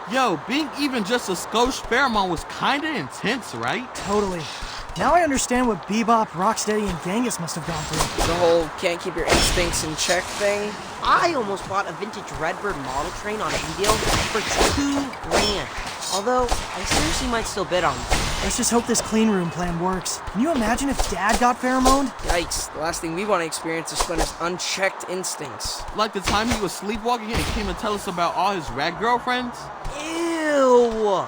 Yo, being even just a skosh pheromone was kinda intense, right? Totally. Now I understand what Bebop, Rocksteady, and Genghis must have gone through. The whole can't keep your instincts in check thing. I almost bought a vintage Redbird model train on eBay for $2,000. Although, I seriously might still bid on it. Let's just hope this clean room plan works. Can you imagine if Dad got pheromoned? Yikes, the last thing we want to experience is Splinter's unchecked instincts. Like the time he was sleepwalking and came to tell us about all his rad girlfriends? Ew!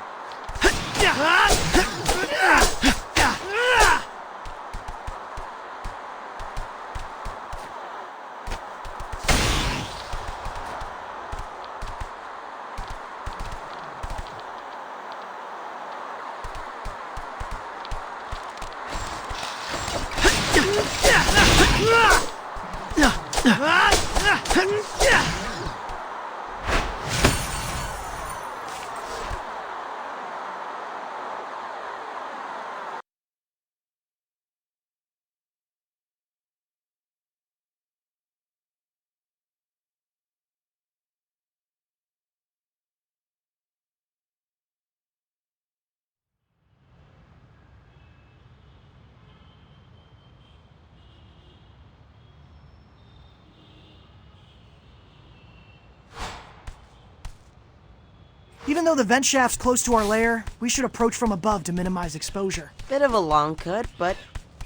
Even though the vent shaft's close to our lair, we should approach from above to minimize exposure. Bit of a long cut, but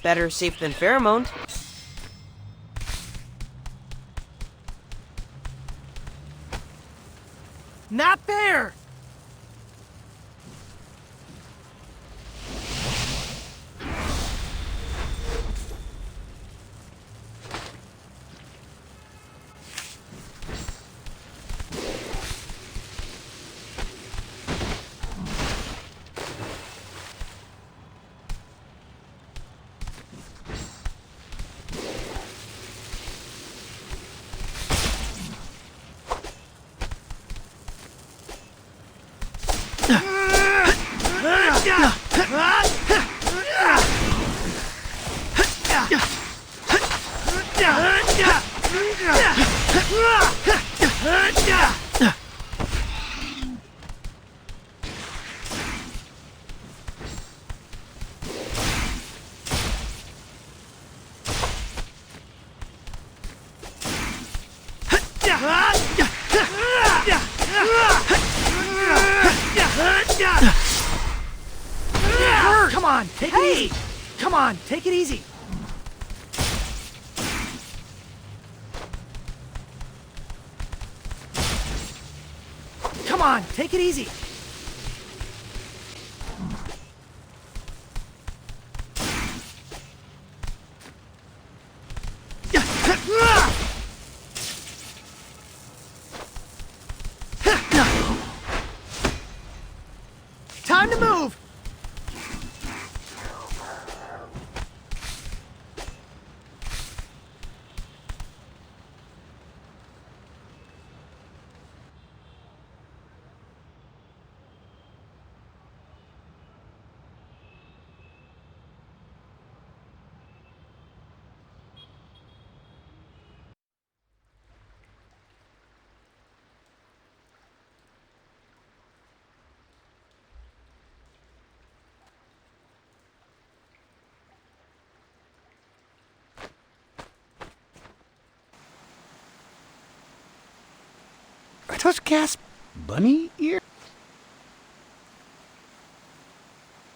better safe than pheromoned. Not fair! Come on, take it easy. Come on, take it easy. Come on, take it easy. Time to move. Are those gas bunny ears?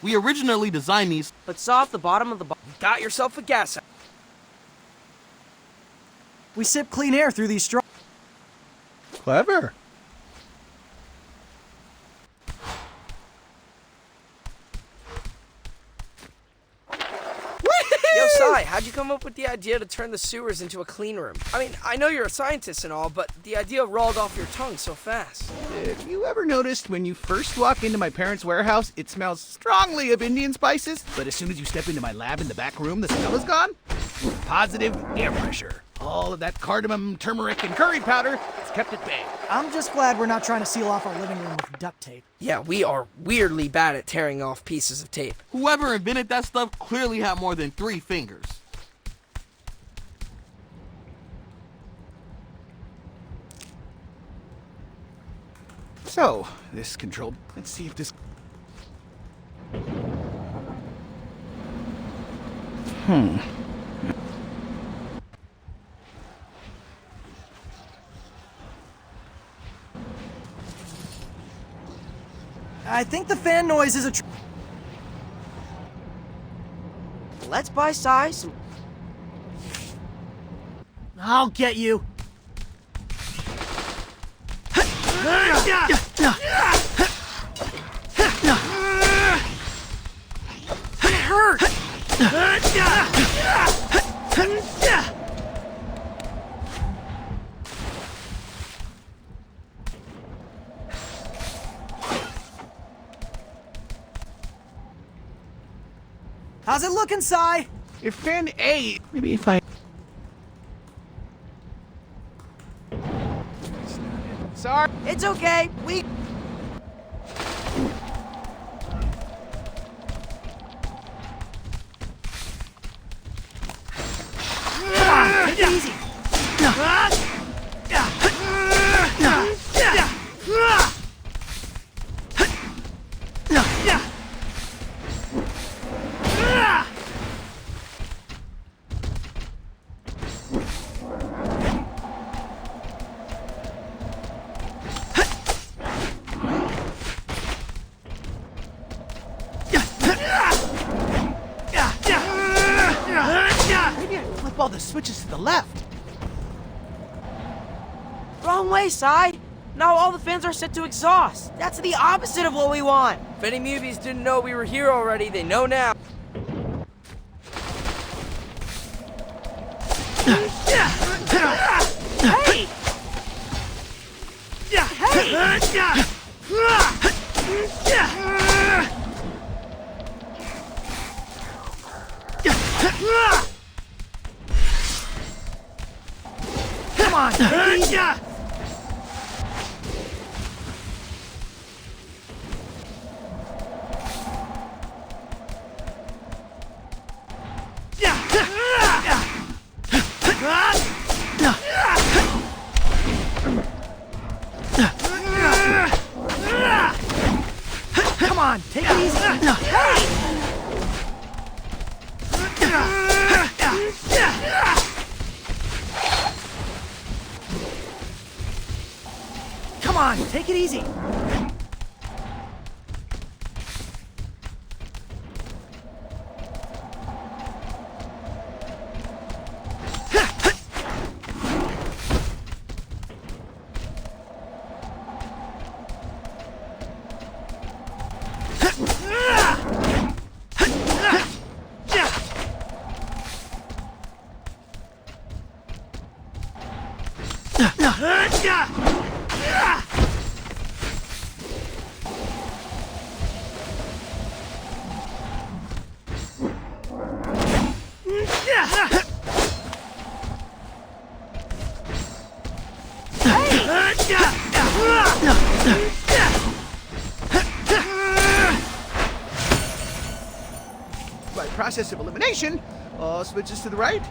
We originally designed these. But saw off the bottom of the Got yourself a gas. We sip clean air through these straws. Clever. Yo, Sai, how'd you come up with the idea to turn the sewers into a clean room? I mean, I know you're a scientist and all, but the idea rolled off your tongue so fast. Have you ever noticed when you first walk into my parents' warehouse, it smells strongly of Indian spices? But as soon as you step into my lab in the back room, the smell is gone? Positive air pressure. All of that cardamom, turmeric, and curry powder has kept at bay. I'm just glad we're not trying to seal off our living room with duct tape. Yeah, we are weirdly bad at tearing off pieces of tape. Whoever invented that stuff clearly had more than 3 fingers. So, this control... Let's see if this... I think the fan noise is a Let's buy Sai some... I'll get you. It hurt. How's it looking, Sai? If fan A... Maybe if I... Sorry. It's okay, we... Take it easy. Maybe I flip all the switches to the left. Wrong way, Sai. Now all the fans are set to exhaust. That's the opposite of what we want. If any movies didn't know we were here already, they know now. Hey! Come on, take it easy. Come on, take it easy. Come on, take it easy. By process of elimination, all switches to the right.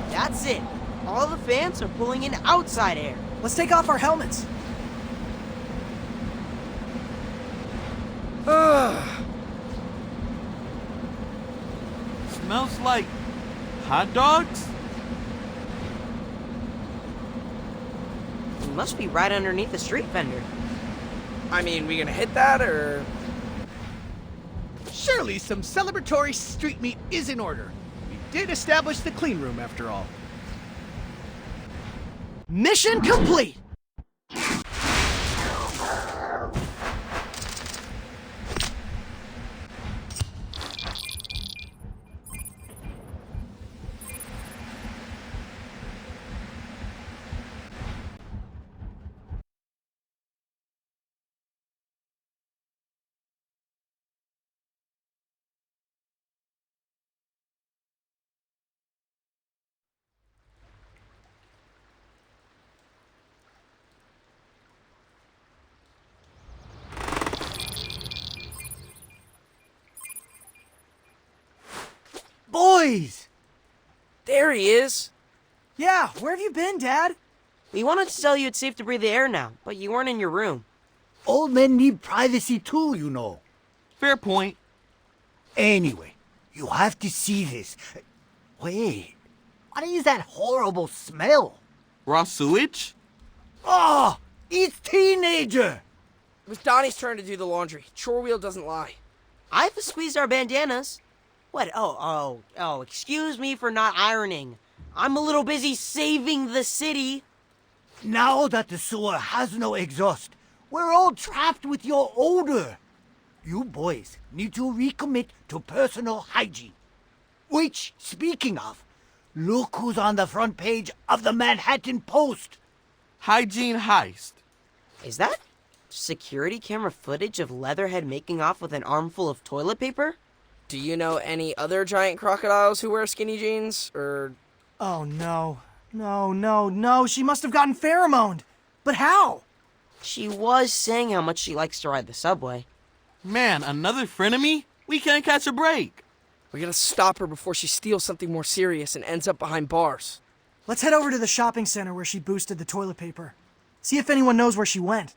That's it. All the fans are pulling in outside air. Let's take off our helmets. Smells like hot dogs? We must be right underneath the street vendor. I mean, we gonna hit that, or...? Surely some celebratory street meat is in order. We did establish the clean room after all. Mission complete. Boys! There he is. Yeah, where have you been, Dad? We wanted to tell you it's safe to breathe the air now, but you weren't in your room. Old men need privacy too, you know. Fair point. Anyway, you have to see this. Wait, what is that horrible smell? Raw sewage? Oh, it's teenager! It was Donnie's turn to do the laundry. Chore wheel doesn't lie. I've squeezed our bandanas. What? Excuse me for not ironing. I'm a little busy saving the city. Now that the sewer has no exhaust, we're all trapped with your odor. You boys need to recommit to personal hygiene. Which, speaking of, look who's on the front page of the Manhattan Post. Hygiene heist. Is that security camera footage of Leatherhead making off with an armful of toilet paper? Do you know any other giant crocodiles who wear skinny jeans? Or... Oh no. No, she must have gotten pheromoned. But how? She was saying how much she likes to ride the subway. Man, another frenemy? We can't catch a break. We gotta stop her before she steals something more serious and ends up behind bars. Let's head over to the shopping center where she boosted the toilet paper. See if anyone knows where she went.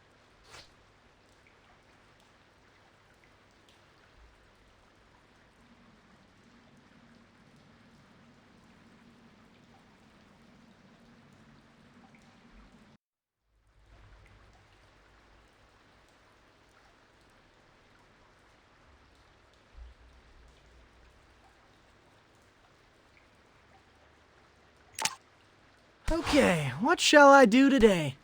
Okay, what shall I do today?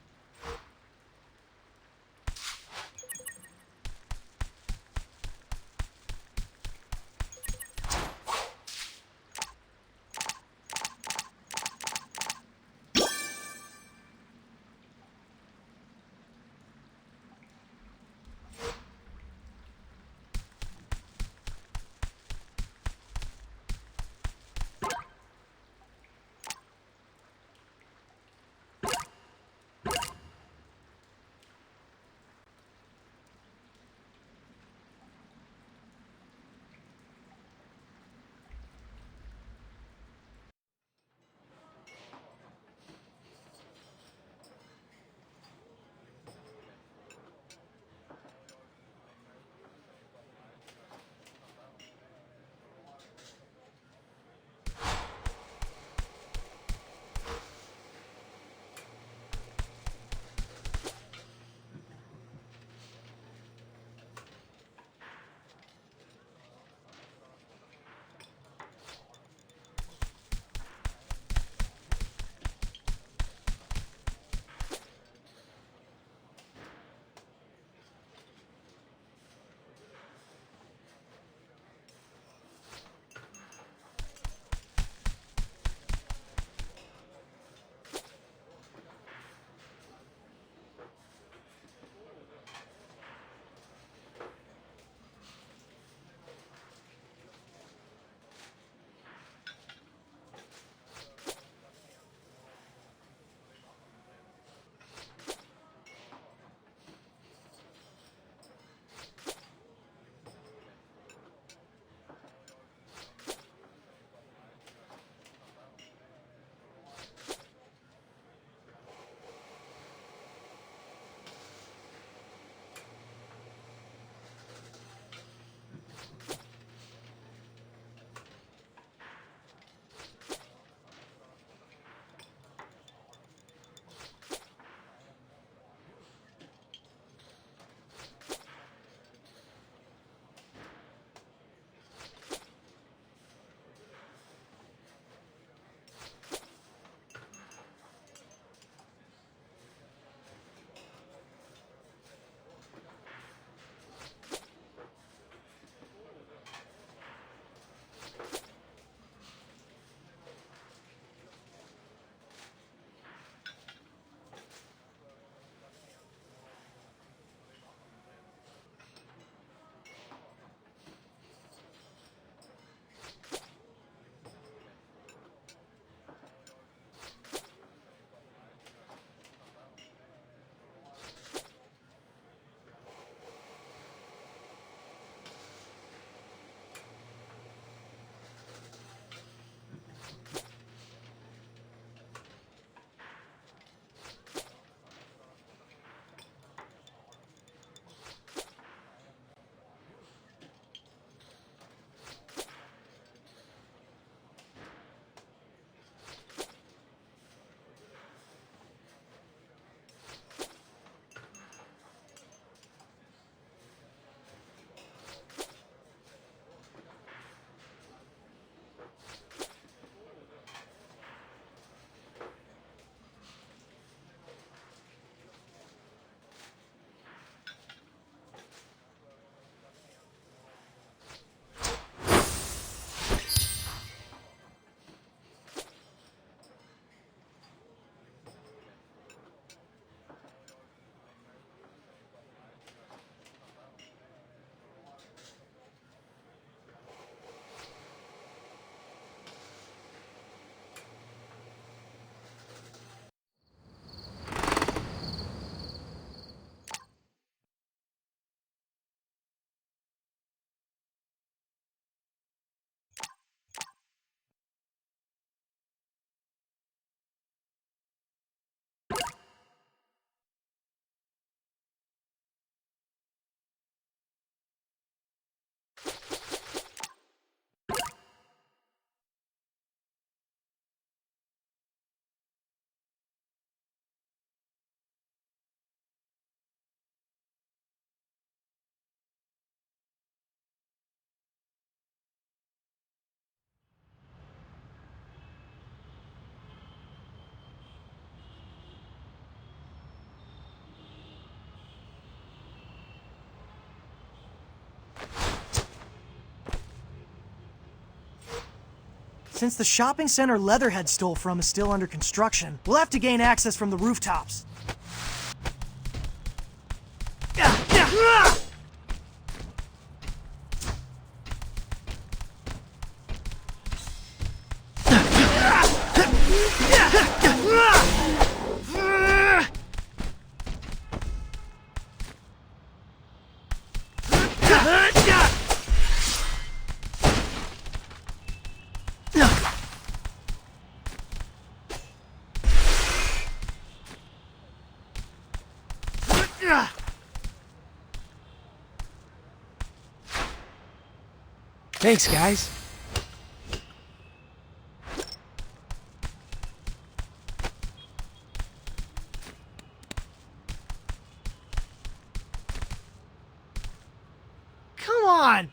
Since the shopping center Leatherhead stole from is still under construction, we'll have to gain access from the rooftops. Thanks, guys. Come on!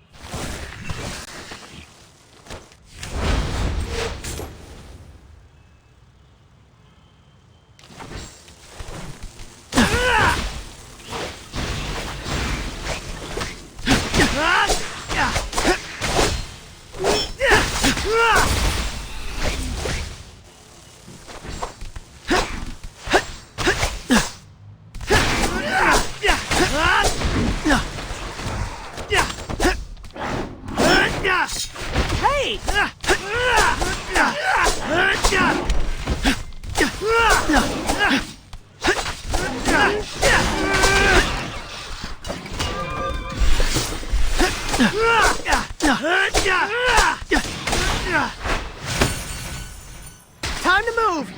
Hey! Time to move!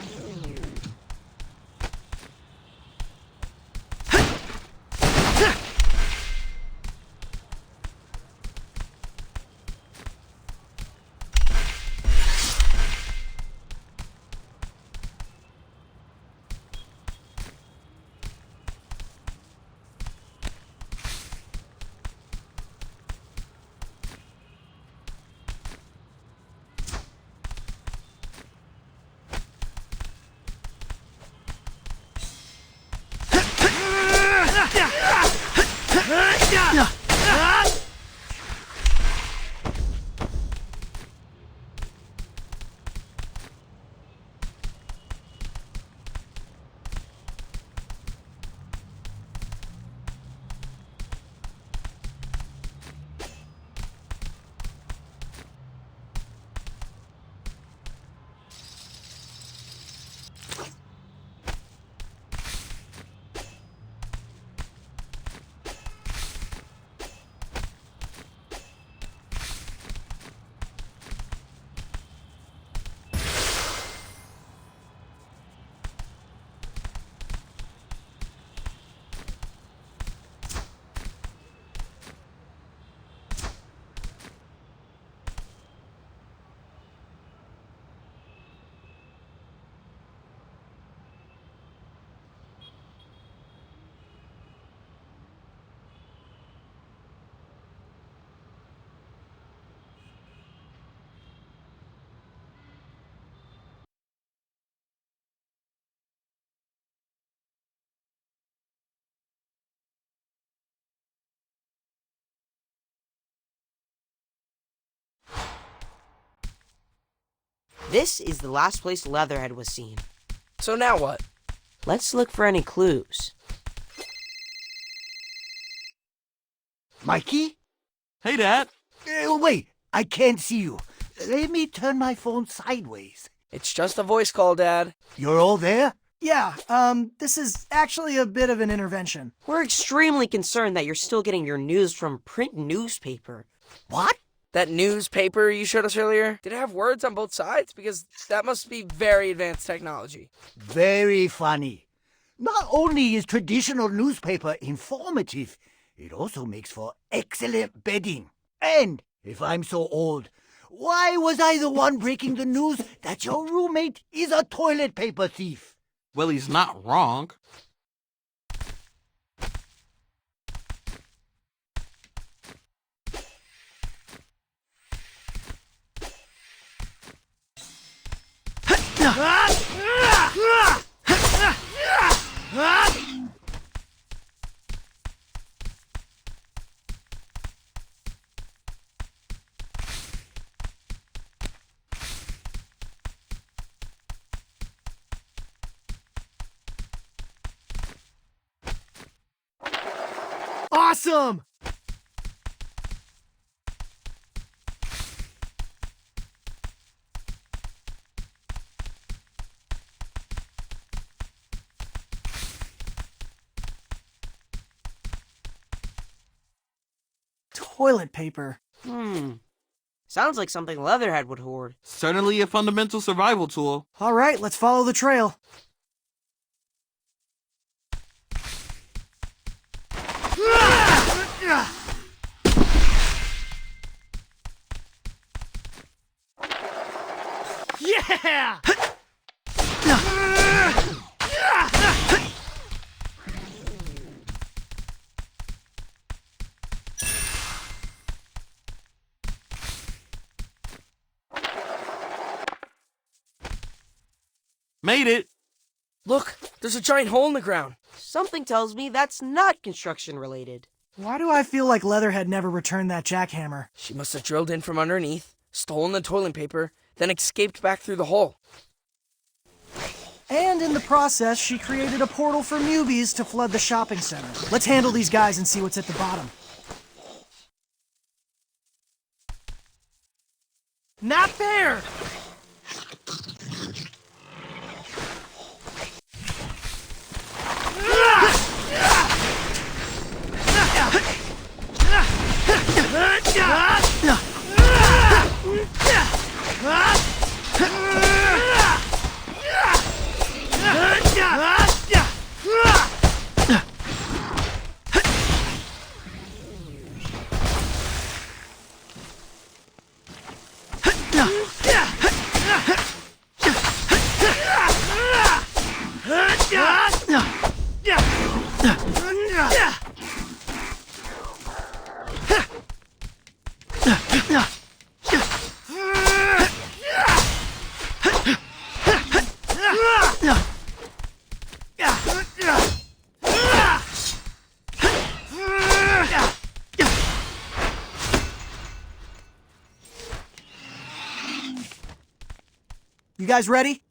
This is the last place Leatherhead was seen. So now what? Let's look for any clues. Mikey? Hey, Dad. Wait, I can't see you. Let me turn my phone sideways. It's just a voice call, Dad. You're all there? Yeah, this is actually a bit of an intervention. We're extremely concerned that you're still getting your news from print newspaper. What? That newspaper you showed us earlier, did it have words on both sides? Because that must be very advanced technology. Very funny. Not only is traditional newspaper informative, it also makes for excellent bedding. And, if I'm so old, why was I the one breaking the news that your roommate is a toilet paper thief? Well, he's not wrong. Awesome! Toilet paper. Sounds like something Leatherhead would hoard. Certainly a fundamental survival tool. All right, let's follow the trail. Yeah! Made it. Look, there's a giant hole in the ground. Something tells me that's not construction related. Why do I feel like Leatherhead never returned that jackhammer? She must have drilled in from underneath, stolen the toilet paper, then escaped back through the hole. And in the process, she created a portal for newbies to flood the shopping center. Let's handle these guys and see what's at the bottom. Not fair! You guys ready?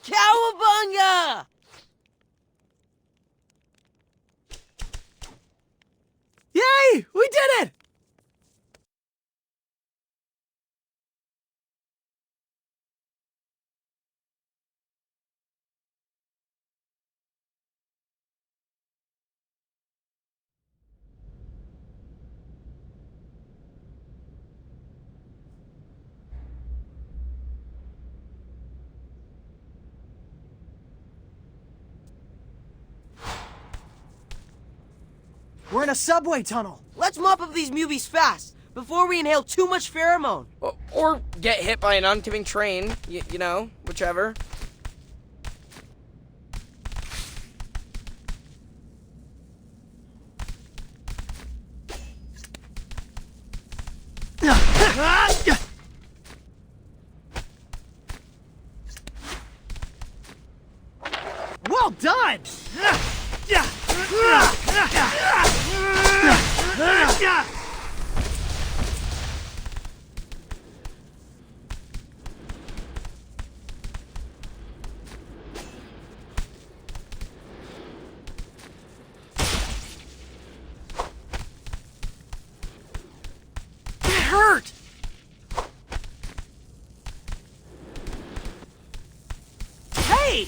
Cowabunga! Yay! We did it! We're in a subway tunnel. Let's mop up these mubies fast, before we inhale too much pheromone. Or get hit by an oncoming train, you know, whichever. Well done! That hurt! Hey!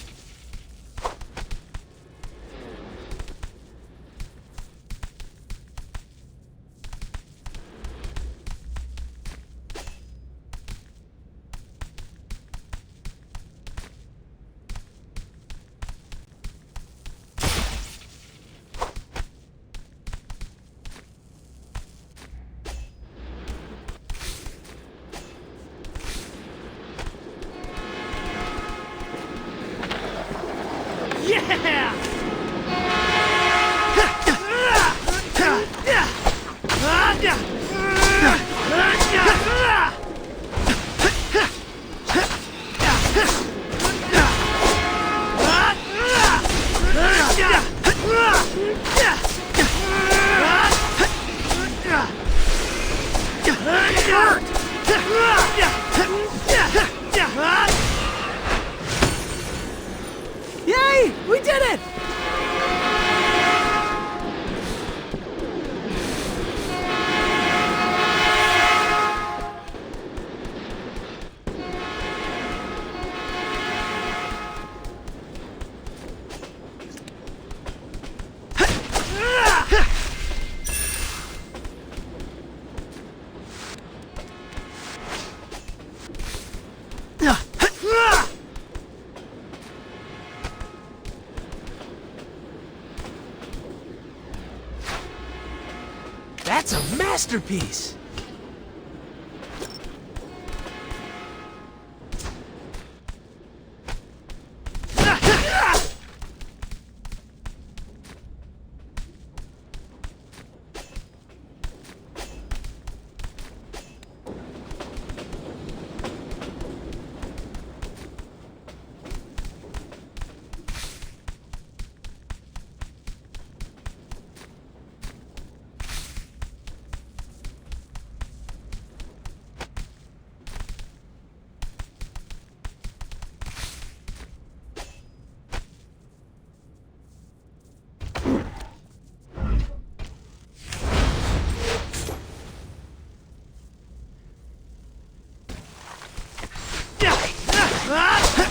That's a masterpiece!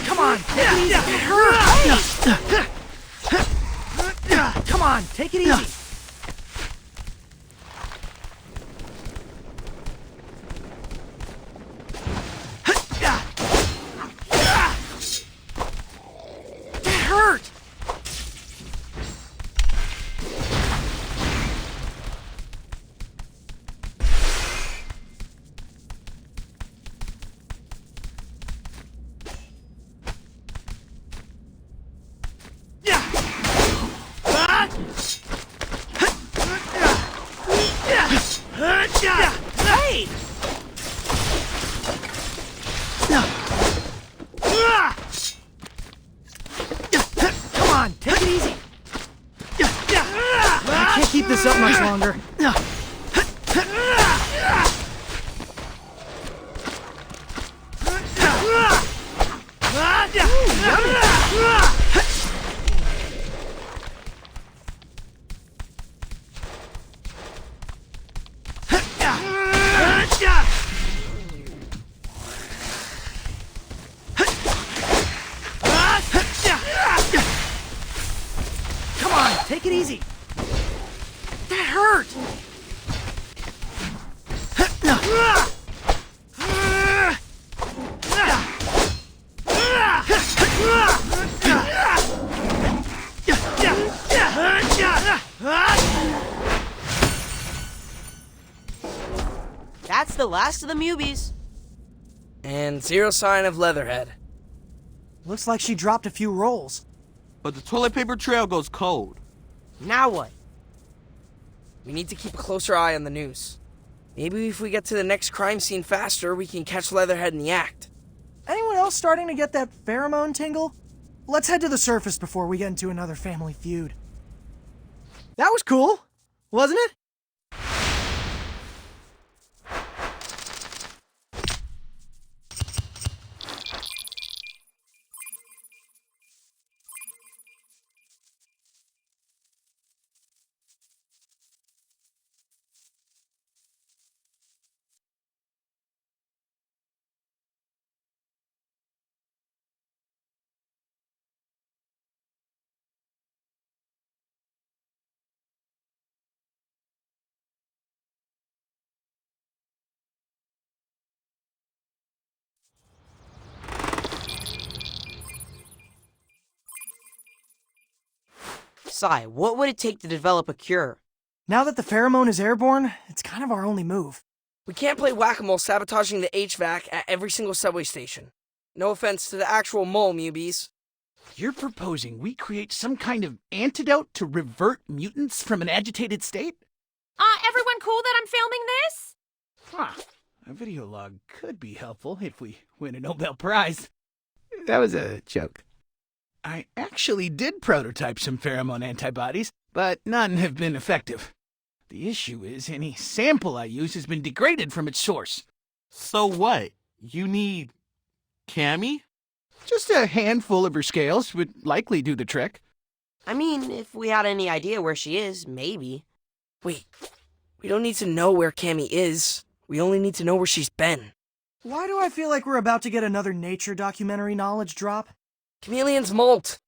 Come on, take it easy. It hurts. Come on, take it easy. That hurt. Hey! Come on, take it easy. I can't keep this up much longer. Come on, take it easy. That hurt. That's the last of the Mubies. And zero sign of Leatherhead. Looks like she dropped a few rolls. But the toilet paper trail goes cold. Now what? We need to keep a closer eye on the news. Maybe if we get to the next crime scene faster, we can catch Leatherhead in the act. Anyone else starting to get that pheromone tingle? Let's head to the surface before we get into another family feud. That was cool, wasn't it? Sai, what would it take to develop a cure? Now that the pheromone is airborne, it's kind of our only move. We can't play whack-a-mole sabotaging the HVAC at every single subway station. No offense to the actual mole Mubies. You're proposing we create some kind of antidote to revert mutants from an agitated state? Everyone cool that I'm filming this? Huh. A video log could be helpful if we win a Nobel Prize. That was a joke. I actually did prototype some pheromone antibodies, but none have been effective. The issue is any sample I use has been degraded from its source. So what? You need Cammy? Just a handful of her scales would likely do the trick. I mean, if we had any idea where she is, maybe. Wait, we don't need to know where Cammy is. We only need to know where she's been. Why do I feel like we're about to get another nature documentary knowledge drop? Chameleons molt.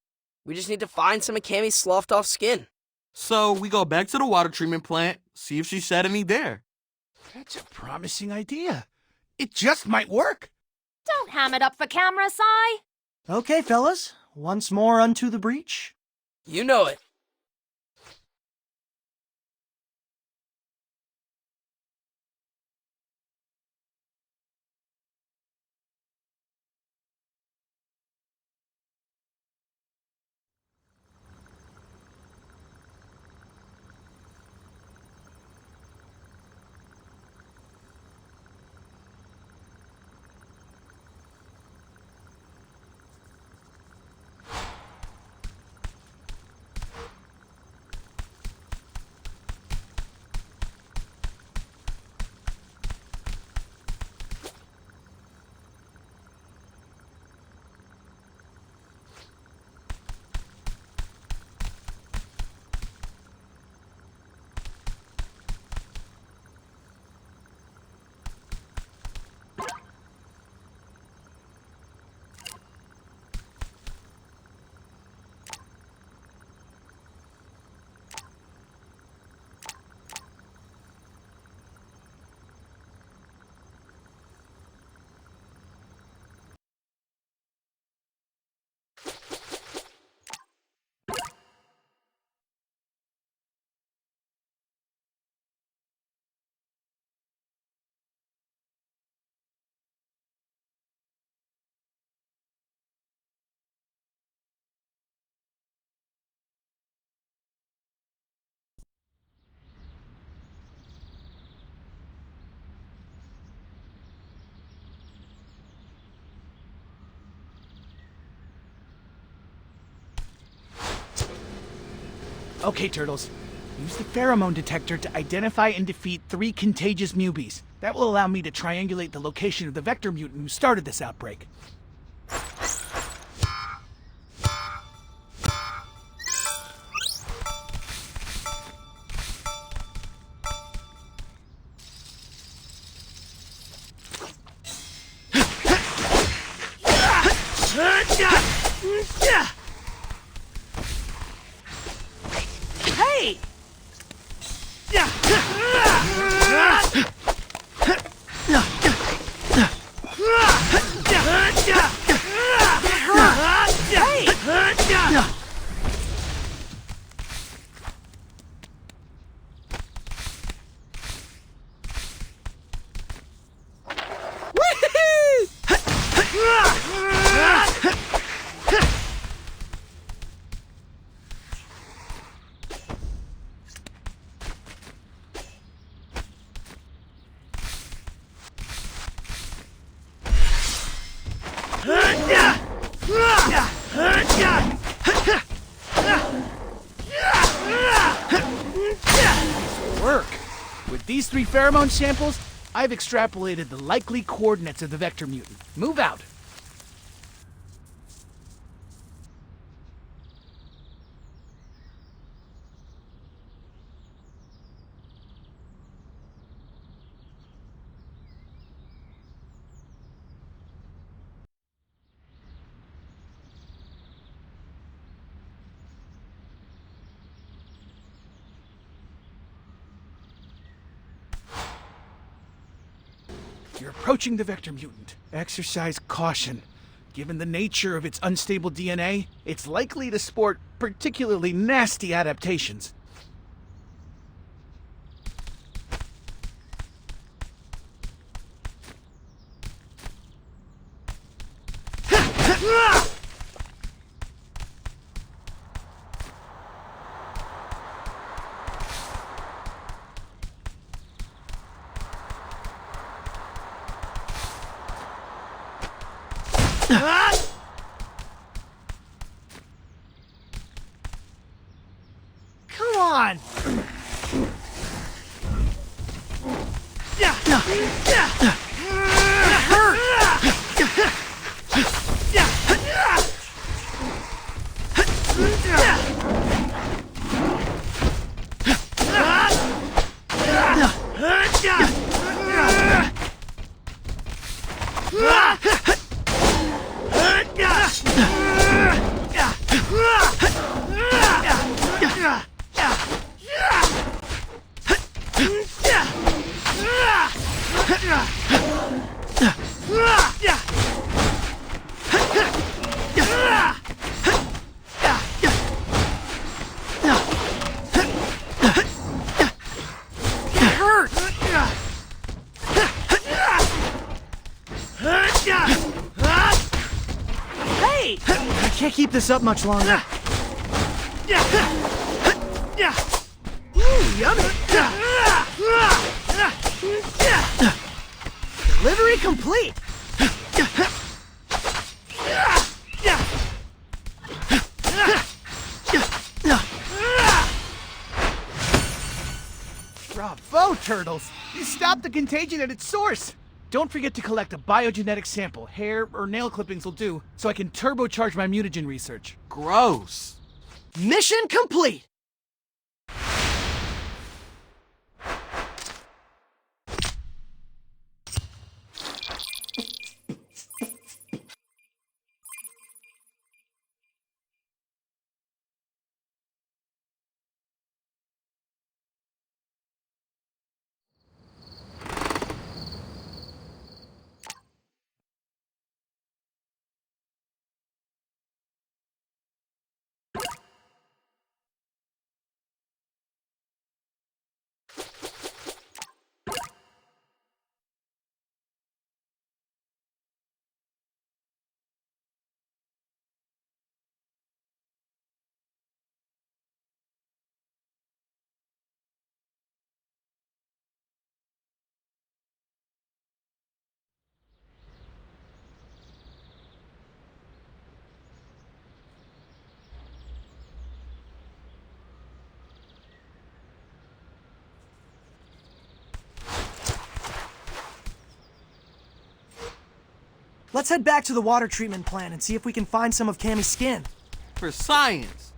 We just need to find some of Cammy's sloughed off skin. So we go back to the water treatment plant, see if she said any there. That's a promising idea. It just might work. Don't ham it up for camera, Sai. Okay, fellas, once more unto the breach. You know it. Okay, Turtles. Use the pheromone detector to identify and defeat 3 contagious mubies. That will allow me to triangulate the location of the vector mutant who started this outbreak. Hey! Work! With these 3 pheromone samples, I've extrapolated the likely coordinates of the vector mutant. Move out. You're approaching the vector mutant. Exercise caution. Given the nature of its unstable DNA, it's likely to sport particularly nasty adaptations. Come on! Hey! I can't keep this up much longer. Ooh, yummy! Delivery complete! Bravo, Turtles! You stopped the contagion at its source! Don't forget to collect a biogenetic sample. Hair or nail clippings will do, so I can turbocharge my mutagen research. Gross. Mission complete! Let's head back to the water treatment plant and see if we can find some of Cammy's skin. For science.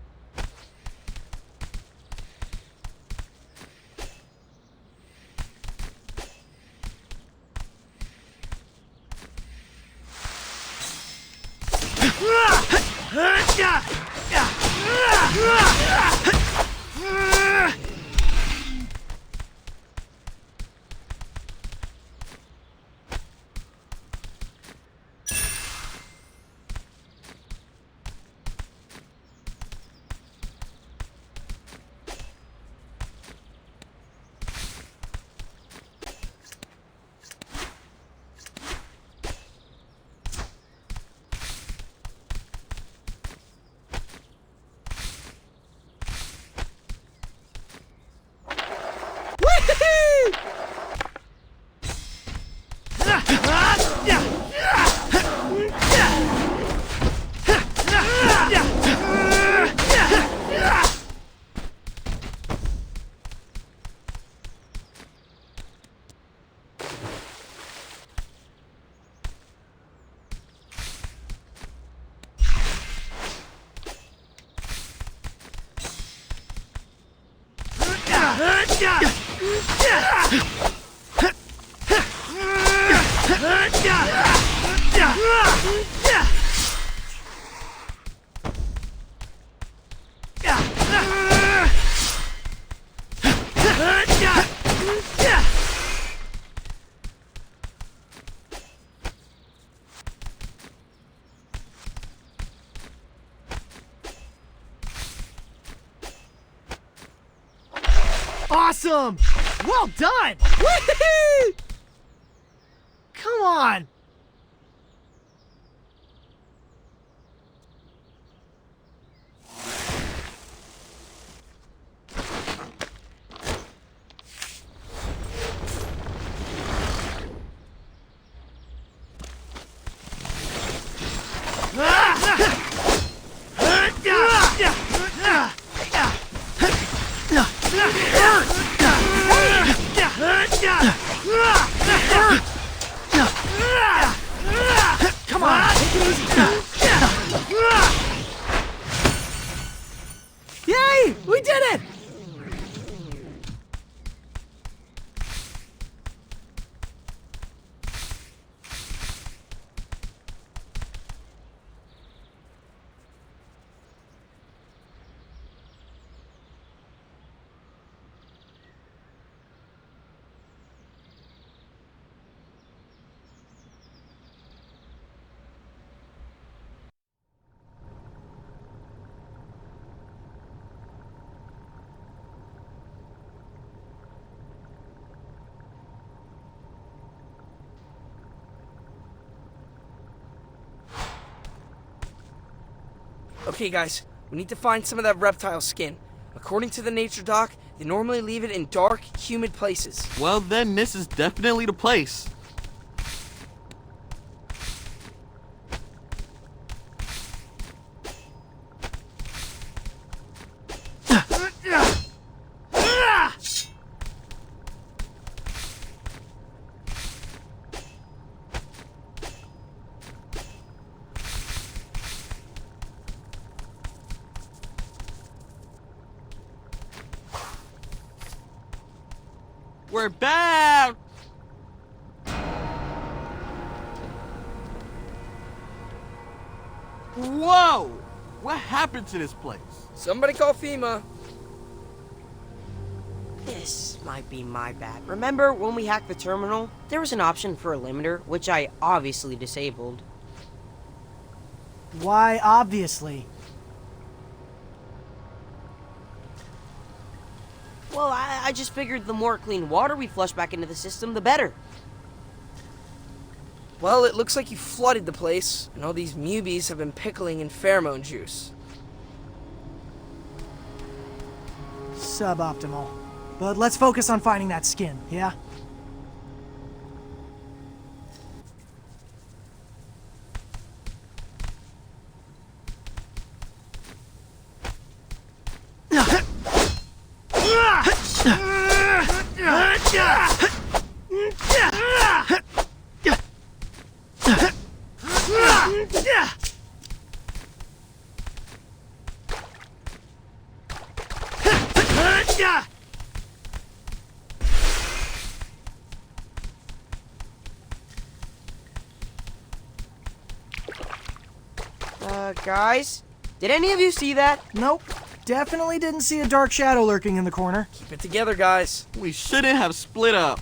Awesome! Well done! Whee! Come on! Come on, take it easy. Yay! We did it! Okay, guys, we need to find some of that reptile skin. According to the nature doc, they normally leave it in dark, humid places. Well, then this is definitely the place. We're back! Whoa! What happened to this place? Somebody call FEMA. This might be my bad. Remember when we hacked the terminal? There was an option for a limiter, which I obviously disabled. Why, obviously. Well, I just figured the more clean water we flush back into the system, the better. Well, it looks like you flooded the place, and all these mubies have been pickling in pheromone juice. Suboptimal. But let's focus on finding that skin, yeah? Guys, did any of you see that? Nope. Definitely didn't see a dark shadow lurking in the corner. Keep it together, guys. We shouldn't have split up.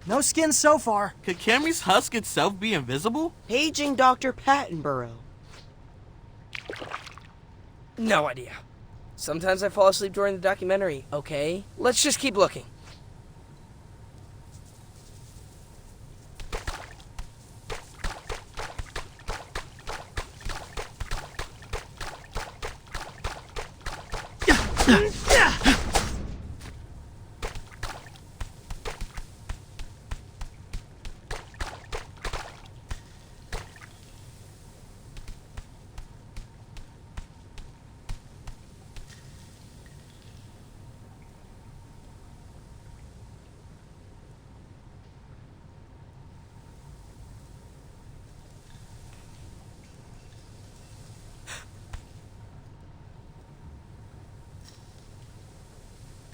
No skins so far. Could Cammy's husk itself be invisible? Paging Dr. Pattenborough. No idea. Sometimes I fall asleep during the documentary, okay? Let's just keep looking.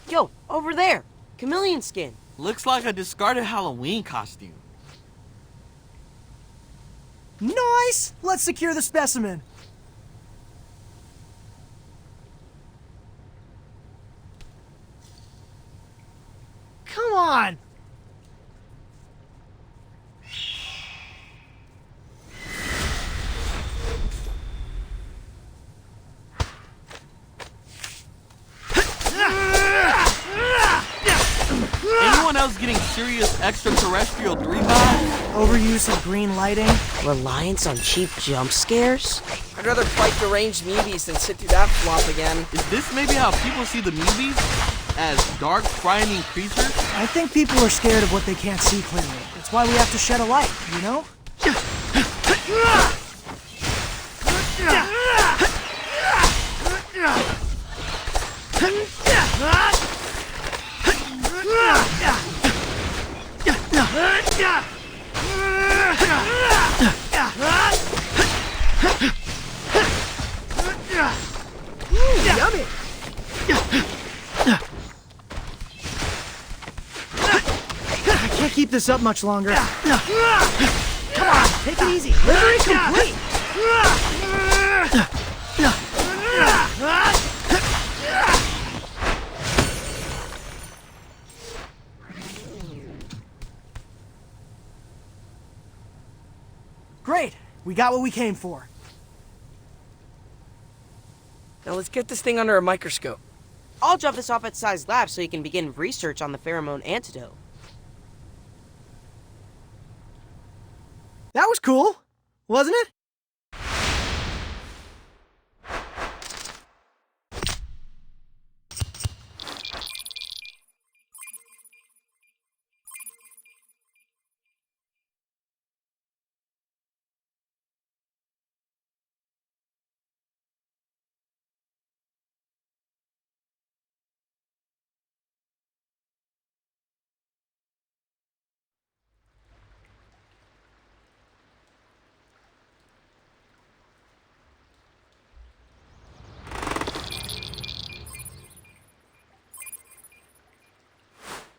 Yo, over there. Chameleon skin. Looks like a discarded Halloween costume. Nice! Let's secure the specimen. Come on! Anyone else getting serious extraterrestrial 3 vibes? Overuse of green lighting. Reliance on cheap jump scares? I'd rather fight deranged mubies than sit through that flop again. Is this maybe how people see the movies? As dark, frightening creatures? I think people are scared of what they can't see clearly. That's why we have to shed a light, you know? Yummy! I can't keep this up much longer. Come on, take it easy. Delivery complete! Great, we got what we came for. Now let's get this thing under a microscope. I'll drop this off at Sai's lab so he can begin research on the pheromone antidote. That was cool, wasn't it?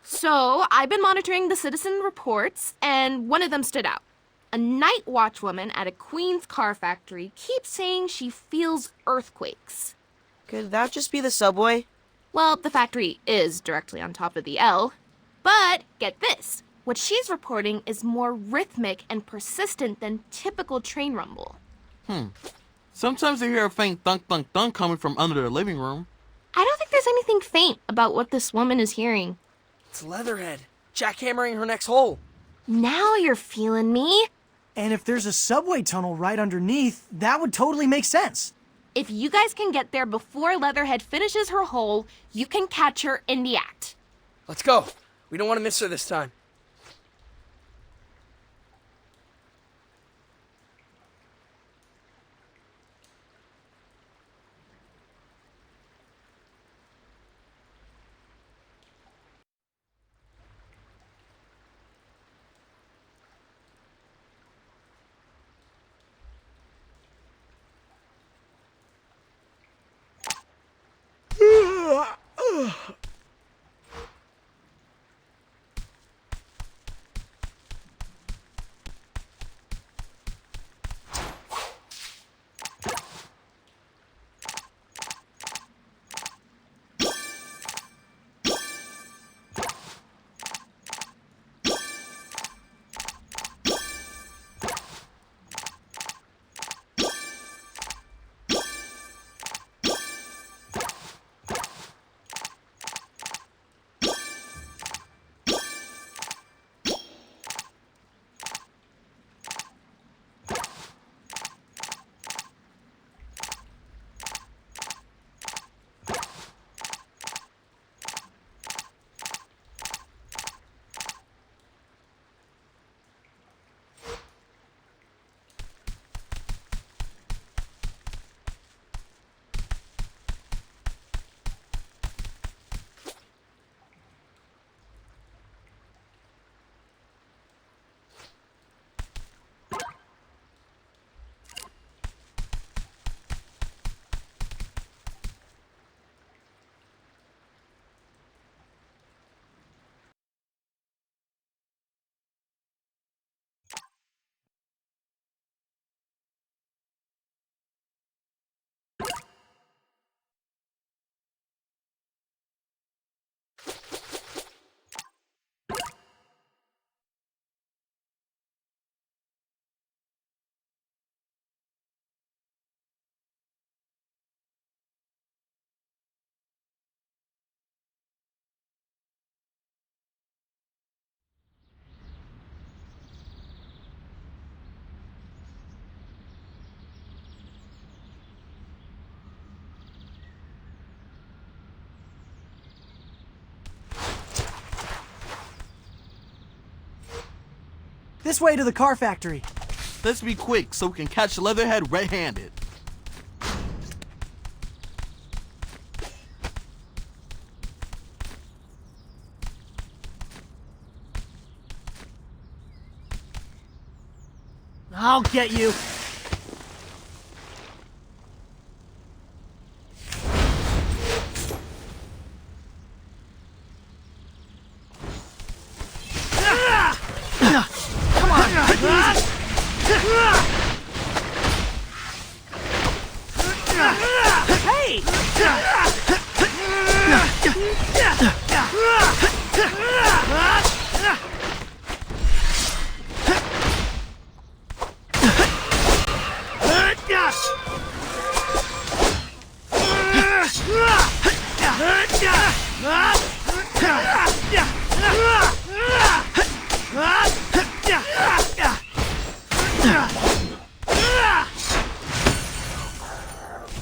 So, I've been monitoring the citizen reports, and one of them stood out. A night watch woman at a Queens car factory keeps saying she feels earthquakes. Could that just be the subway? Well, the factory is directly on top of the L. But get this, what she's reporting is more rhythmic and persistent than typical train rumble. Sometimes they hear a faint thunk thunk thunk coming from under their living room. I don't think there's anything faint about what this woman is hearing. It's Leatherhead, jackhammering her next hole. Now you're feeling me. And if there's a subway tunnel right underneath, that would totally make sense. If you guys can get there before Leatherhead finishes her hole, you can catch her in the act. Let's go. We don't want to miss her this time. This way to the car factory. Let's be quick so we can catch Leatherhead red-handed. I'll get you. Come on, take it easy. Hey!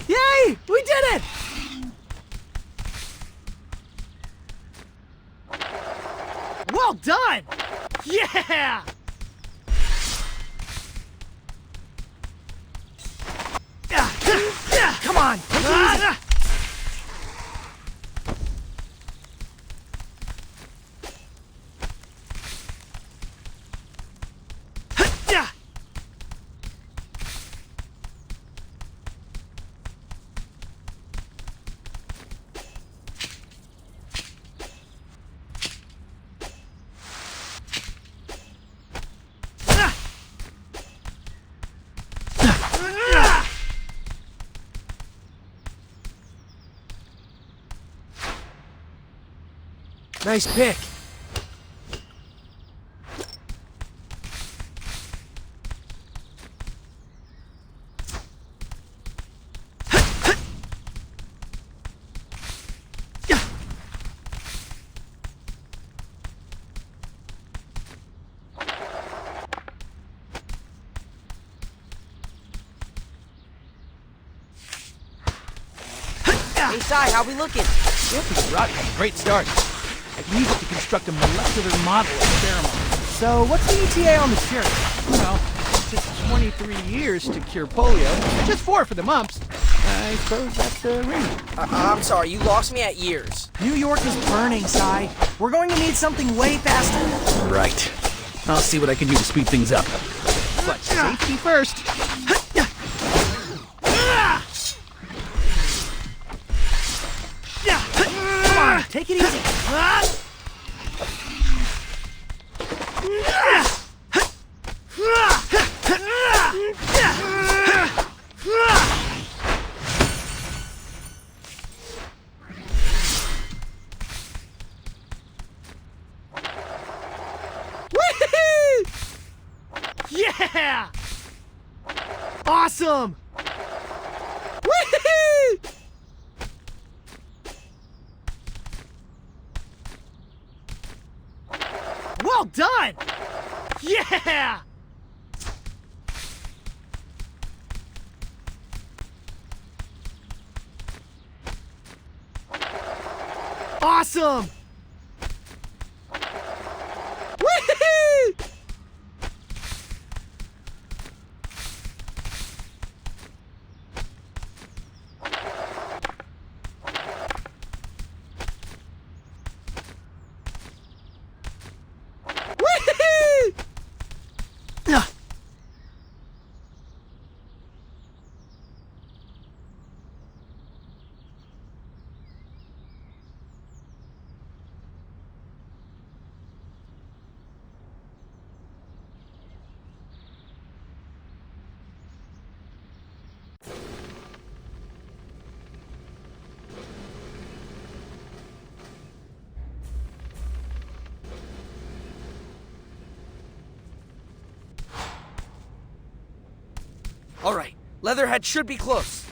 Yay! We did it! Well done! Yeah! Come on, take it easy. Nice pick. Hey, Sai, how we looking? Yep, this rock has a great start. I can use it to construct a molecular model of pheromone. So, what's the ETA on the cure? Well, it took 23 years to cure polio, just 4 for the mumps. I suppose that's a ring. I'm sorry, you lost me at years. New York is burning, Sai. We're going to need something way faster. Right. I'll see what I can do to speed things up. But safety first. Come on, take it easy. Yeah! Awesome! Whee! Well done! Yeah! Awesome! Whee! Whee! All right, Leatherhead should be close.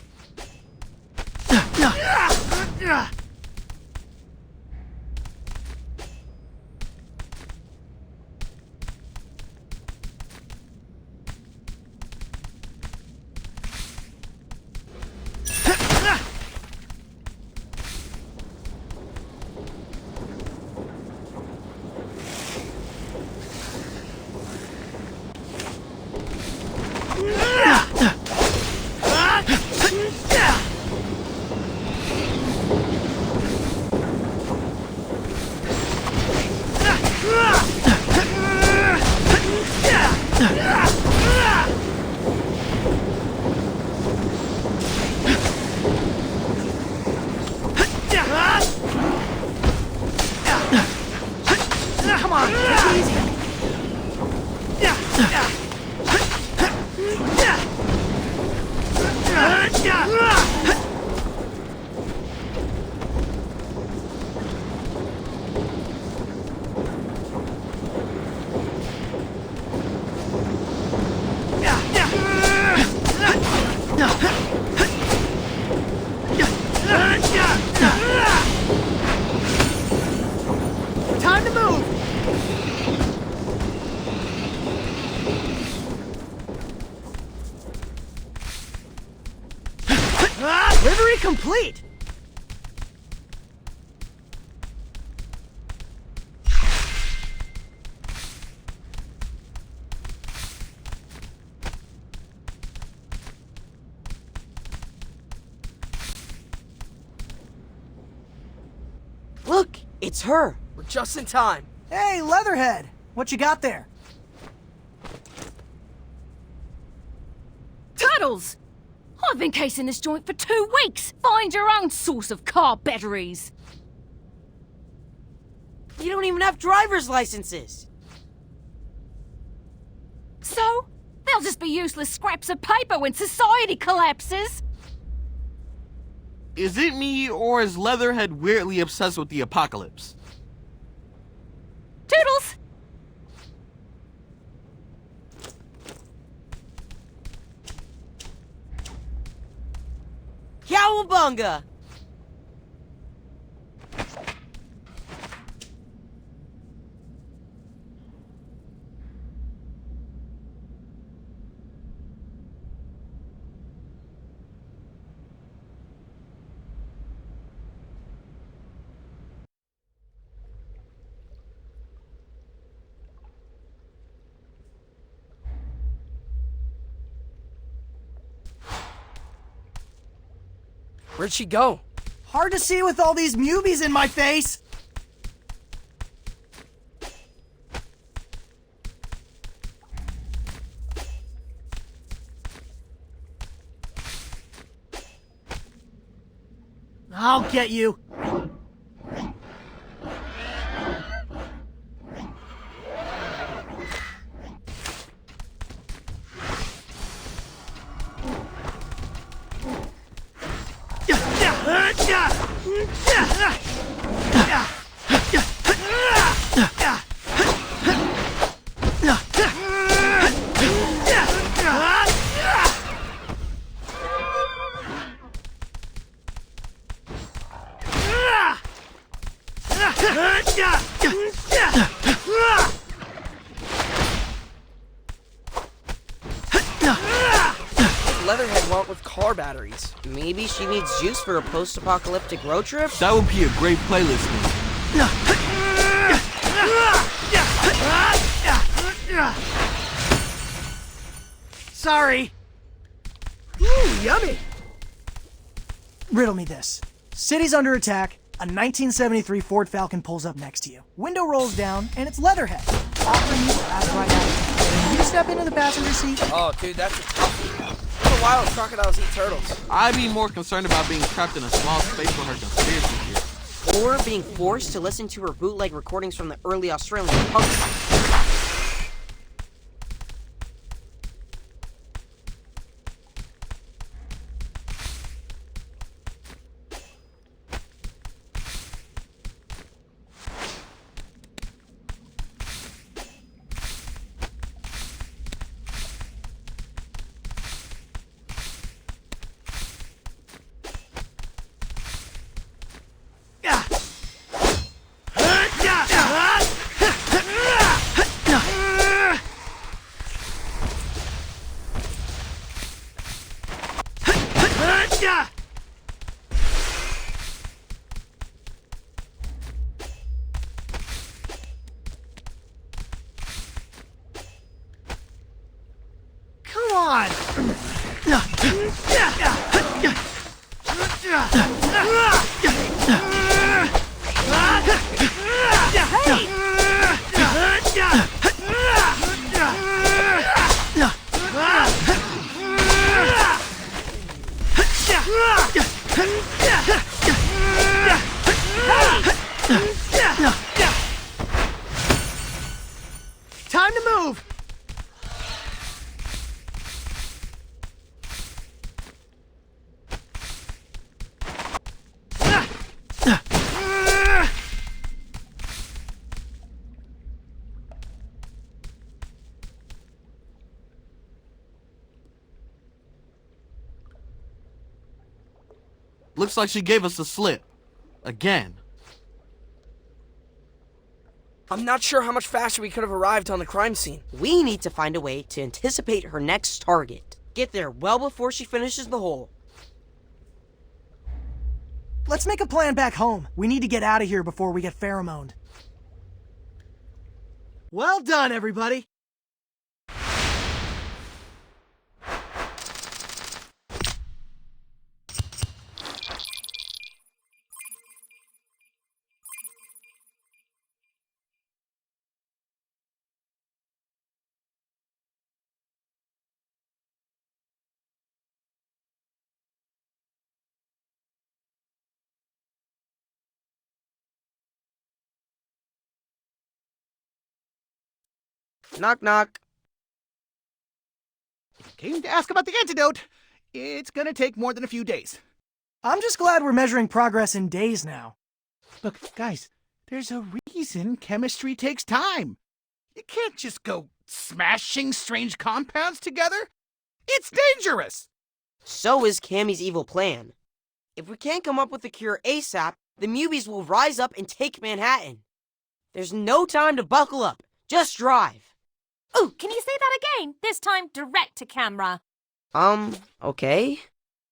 Come on, take it easy. Time to move. Livery complete. Look, it's her. We're just in time. Hey, Leatherhead, what you got there? Tuddles! I've been casing this joint for 2 weeks. Find your own source of car batteries. You don't even have driver's licenses. So, they'll just be useless scraps of paper when society collapses. Is it me, or is Leatherhead weirdly obsessed with the apocalypse? Toodles! Cowabunga! Where'd she go? Hard to see with all these mubies in my face. I'll get you. Leatherhead went with car batteries. Maybe she needs juice for a post-apocalyptic road trip? That would be a great playlist name. Sorry. Ooh, yummy. Riddle me this. City's under attack. A 1973 Ford Falcon pulls up next to you. Window rolls down, and it's Leatherhead, offering you fast ride out. You step into the passenger seat. Oh, dude, that's a toughie. For a while, crocodiles eat turtles. I'd be more concerned about being trapped in a small space with her conspiracy theory. Or being forced to listen to her bootleg recordings from the early Australian punk. Come on. Looks like she gave us the slip. Again. I'm not sure how much faster we could have arrived on the crime scene. We need to find a way to anticipate her next target. Get there well before she finishes the hole. Let's make a plan back home. We need to get out of here before we get pheromoned. Well done, everybody. Knock, knock. Came to ask about the antidote. It's gonna take more than a few days. I'm just glad we're measuring progress in days now. Look, guys, there's a reason chemistry takes time. You can't just go smashing strange compounds together. It's dangerous. So is Cammy's evil plan. If we can't come up with a cure ASAP, the Mubies will rise up and take Manhattan. There's no time to buckle up. Just drive. Oh, can you say that again? This time direct to camera. Okay.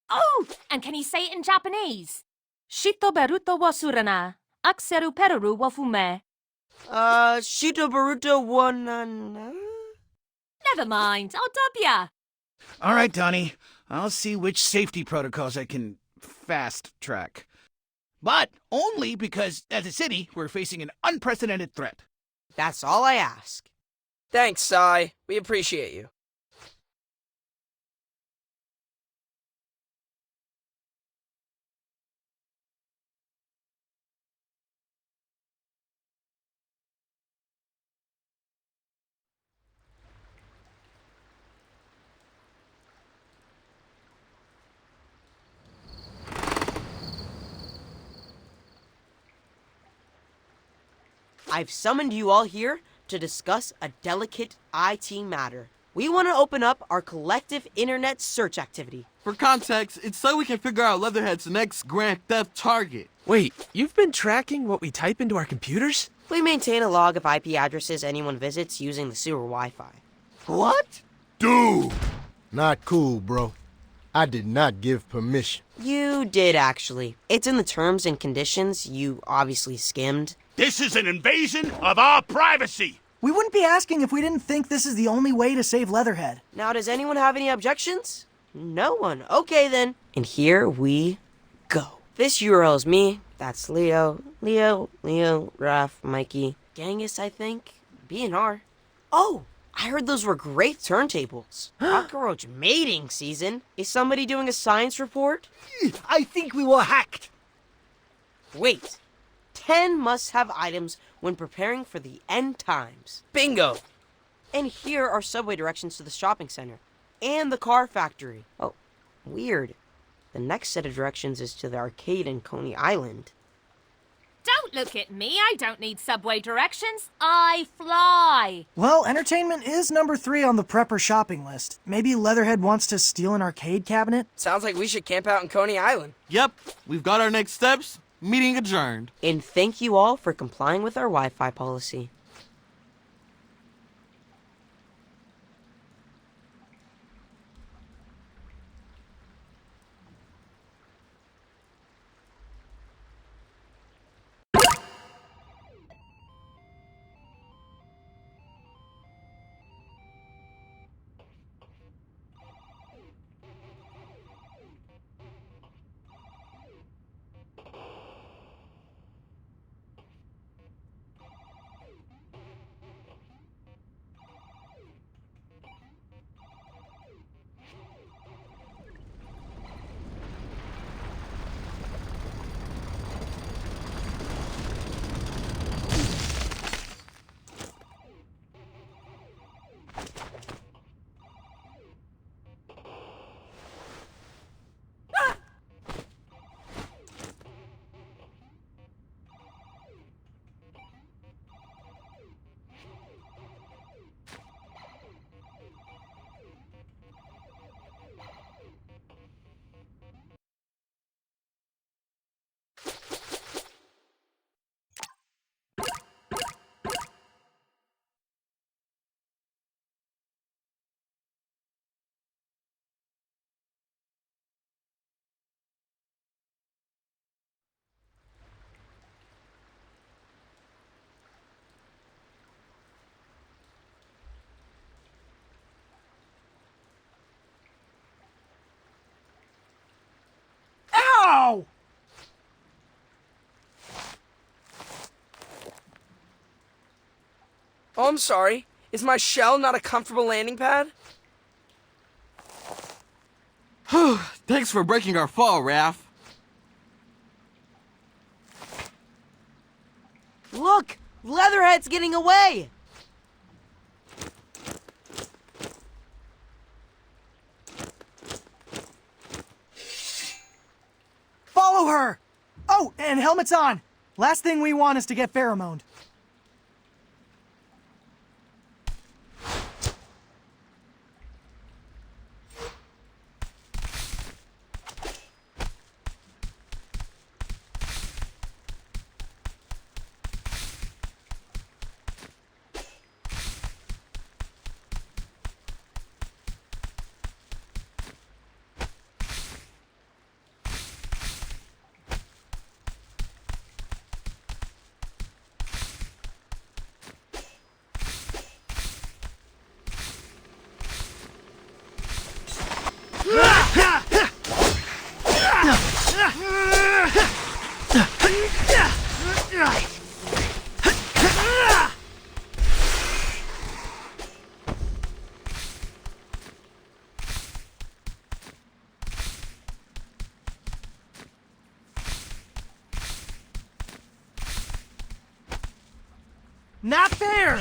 Oh, and can you say it in Japanese? Shito beruto wa surana, akseru peruru wa fume. Shito Baruto one. Never mind, I'll dub ya. All right, Donnie. I'll see which safety protocols I can fast track. But only because, as a city, we're facing an unprecedented threat. That's all I ask. Thanks, Sai. We appreciate you. I've summoned you all here to discuss a delicate IT matter. We want to open up our collective internet search activity. For context, it's so we can figure out Leatherhead's next grand theft target. Wait, you've been tracking what we type into our computers? We maintain a log of IP addresses anyone visits using the sewer Wi-Fi. What? Dude! Not cool, bro. I did not give permission. You did, actually. It's in the terms and conditions you obviously skimmed. This is an invasion of our privacy! We wouldn't be asking if we didn't think this is the only way to save Leatherhead. Now, does anyone have any objections? No one. Okay, then. And here we go. This URL is me. That's Leo, Raph, Mikey, Genghis, I think, B&R. Oh, I heard those were great turntables. Cockroach mating season. Is somebody doing a science report? I think we were hacked. Wait. 10 must-have items when preparing for the end times. Bingo! And here are subway directions to the shopping center and the car factory. Oh, weird. The next set of directions is to the arcade in Coney Island. Don't look at me, I don't need subway directions. I fly. Well, entertainment is number 3 on the prepper shopping list. Maybe Leatherhead wants to steal an arcade cabinet? Sounds like we should camp out in Coney Island. Yep, we've got our next steps. Meeting adjourned. And thank you all for complying with our Wi-Fi policy. Oh, I'm sorry. Is my shell not a comfortable landing pad? Thanks for breaking our fall, Raph. Look! Leatherhead's getting away! Follow her! Oh, and helmets on! Last thing we want is to get pheromoned. Not fair!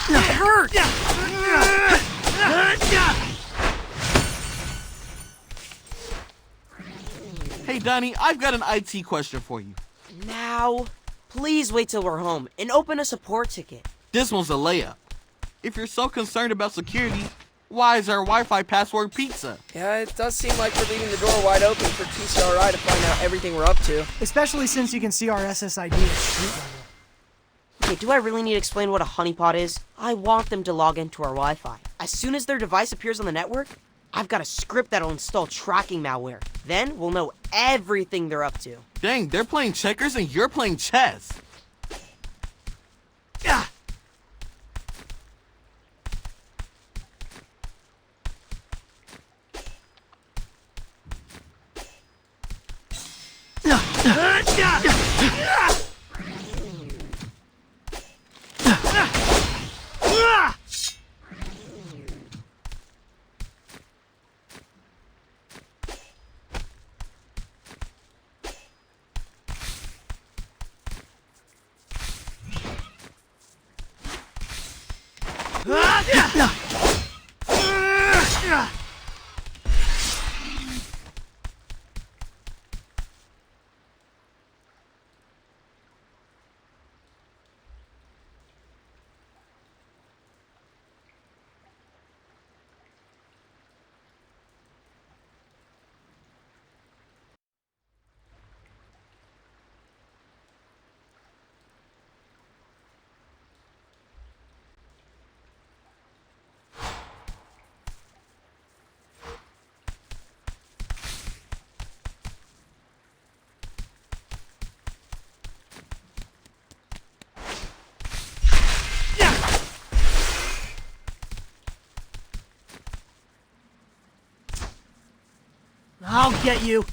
It hurts! Hey, Donnie, I've got an IT question for you. Now, please wait till we're home and open a support ticket. This one's a layup. If you're so concerned about security, why is our Wi-Fi password pizza? Yeah, it does seem like we're leaving the door wide open for TCRI to find out everything we're up to. Especially since you can see our SSID at street level. Okay, do I really need to explain what a honeypot is? I want them to log into our Wi-Fi. As soon as their device appears on the network, I've got a script that'll install tracking malware. Then we'll know everything they're up to. Dang, they're playing checkers and you're playing chess. I'll get you.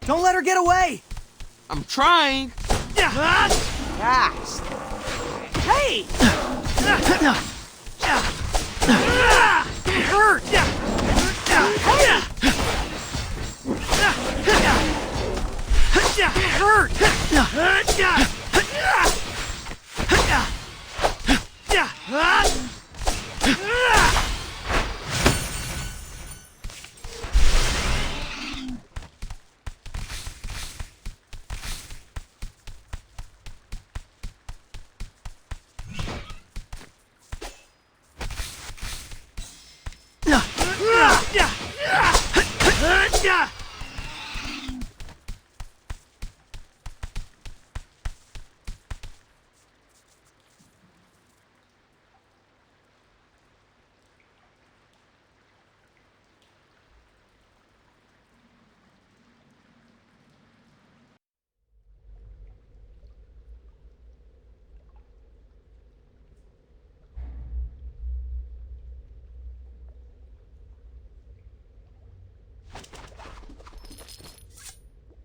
Don't let her get away! I'm trying. Fast. Hey! It hurt! It hurt!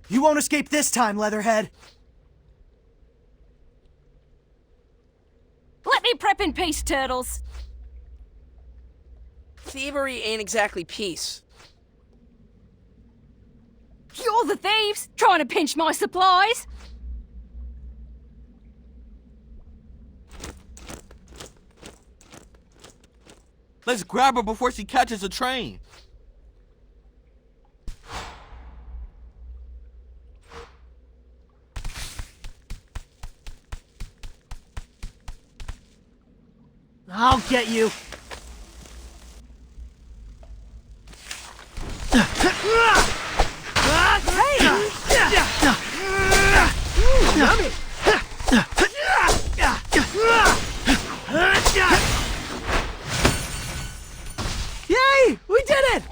You won't escape this time, Leatherhead. Let me prep in peace, turtles. Thievery ain't exactly peace. You're the thieves, trying to pinch my supplies. Let's grab her before she catches a train. I'll get you. Yummy! Yay! We did it!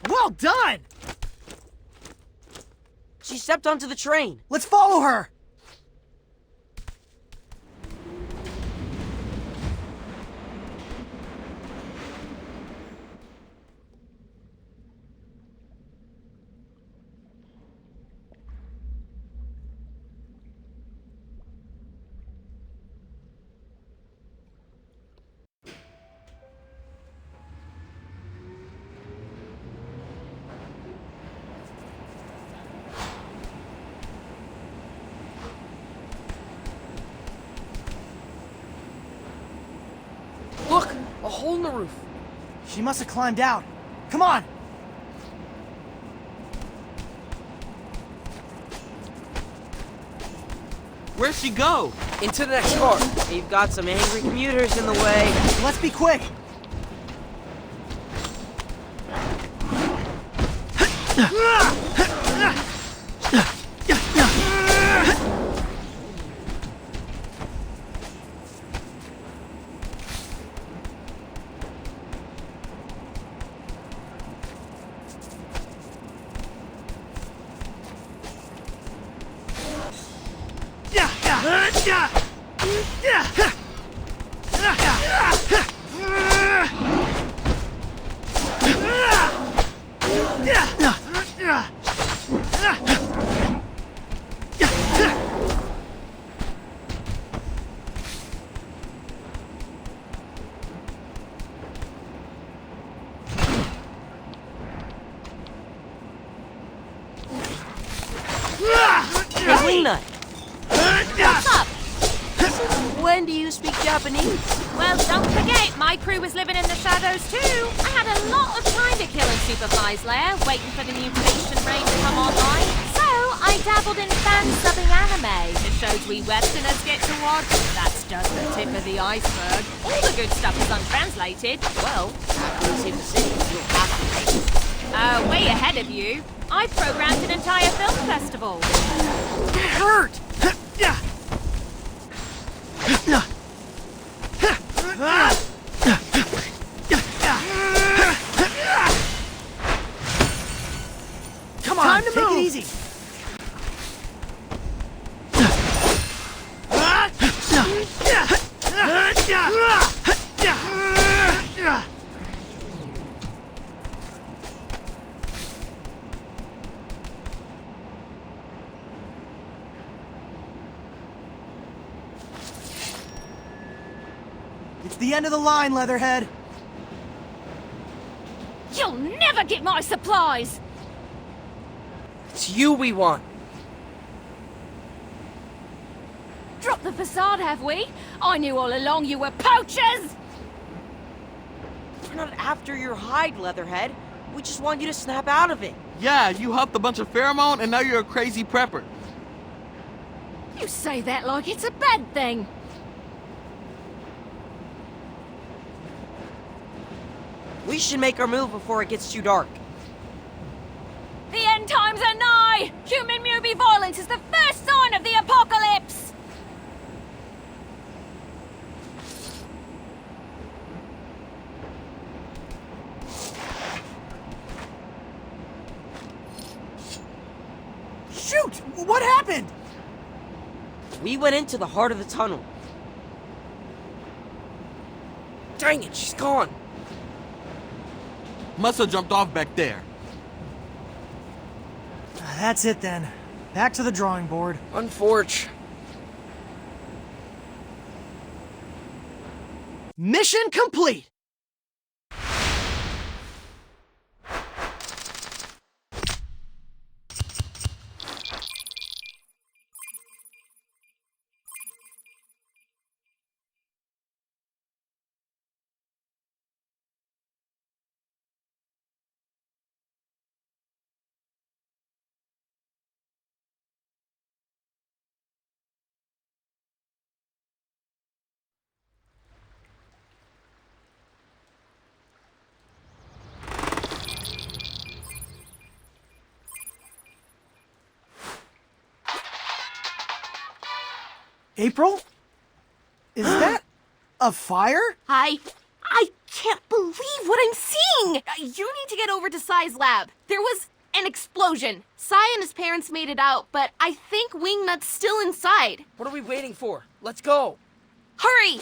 Well done! She stepped onto the train. Let's follow her! Look! A hole in the roof. She must have climbed out. Come on! Where'd she go? Into the next car. We've got some angry commuters in the way. Let's be quick! Hey, Wingnut. What's up? When do you speak Japanese? Well, don't forget, my crew was living in the shadows too. I had a lot of time to kill in Superfly's lair, waiting for the mutation rain to come online. So, I dabbled in fan-subbing anime, the shows we Westerners get to watch. That's just the tip of the iceberg. All the good stuff is untranslated. Well, after we save the city, you'll have to pay. Way ahead of you. I programmed an entire film festival. It hurt! Come on, take it easy. It's the end of the line, Leatherhead. You'll never get my supplies! It's you we want. Drop the facade, have we? I knew all along you were poachers! We're not after your hide, Leatherhead. We just want you to snap out of it. Yeah, you huffed a bunch of pheromone and now you're a crazy prepper. You say that like it's a bad thing. We should make our move before it gets too dark. The end times are nigh! Human mutant violence is the first sign of the apocalypse! Shoot! What happened? We went into the heart of the tunnel. Dang it, she's gone. Must have jumped off back there. That's it then. Back to the drawing board. Unforge. Mission complete! April? Is that a fire? I can't believe what I'm seeing! You need to get over to Sai's lab. There was an explosion. Sai and his parents made it out, but I think Wingnut's still inside. What are we waiting for? Let's go. Hurry!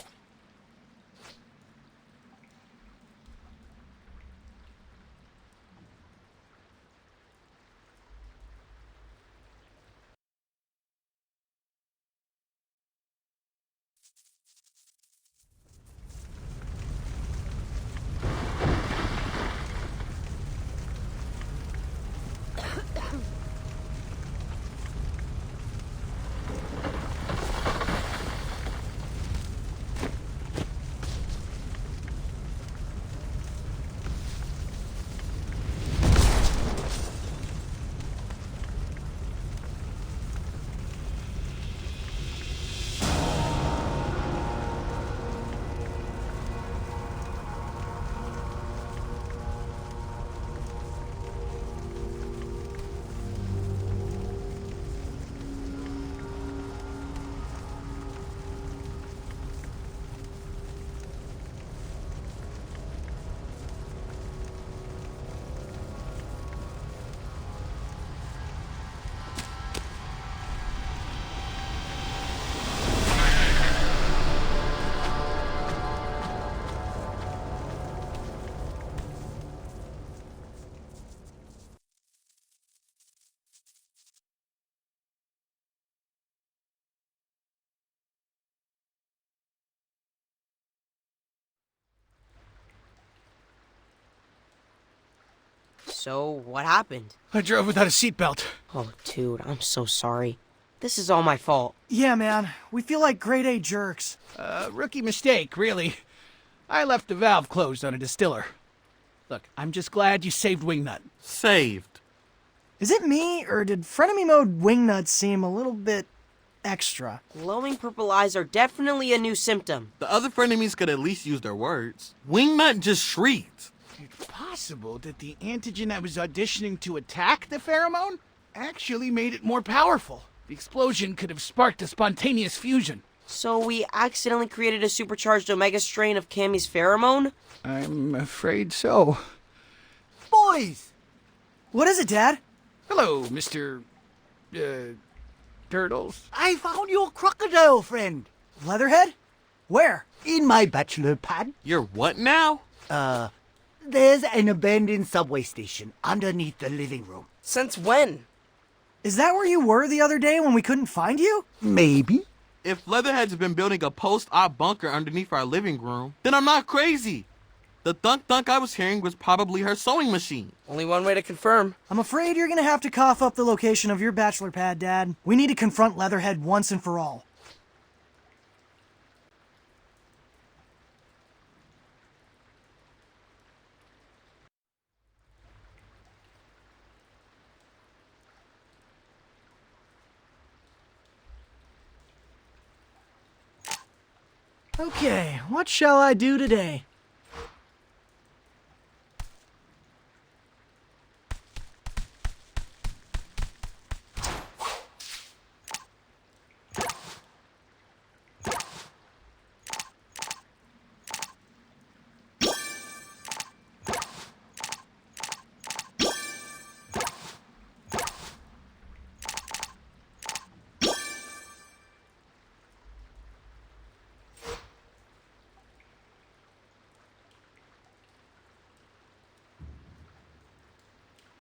So, what happened? I drove without a seatbelt. Oh, dude, I'm so sorry. This is all my fault. Yeah, man. We feel like grade A jerks. Rookie mistake, really. I left the valve closed on a distiller. Look, I'm just glad you saved Wingnut. Saved. Is it me, or did Frenemy Mode Wingnut seem a little bit extra? Glowing purple eyes are definitely a new symptom. The other frenemies could at least use their words. Wingnut just shrieked. It's possible that the antigen I was auditioning to attack the pheromone actually made it more powerful. The explosion could have sparked a spontaneous fusion. So we accidentally created a supercharged omega strain of Cammy's pheromone? I'm afraid so. Boys! What is it, Dad? Hello, Mr. Turtles. I found your crocodile friend. Leatherhead? Where? In my bachelor pad. You're what now? There's an abandoned subway station underneath the living room. Since when? Is that where you were the other day when we couldn't find you? Maybe. If Leatherhead's been building a post-op bunker underneath our living room, then I'm not crazy. The thunk-thunk I was hearing was probably her sewing machine. Only one way to confirm. I'm afraid you're gonna have to cough up the location of your bachelor pad, Dad. We need to confront Leatherhead once and for all. Okay, what shall I do today?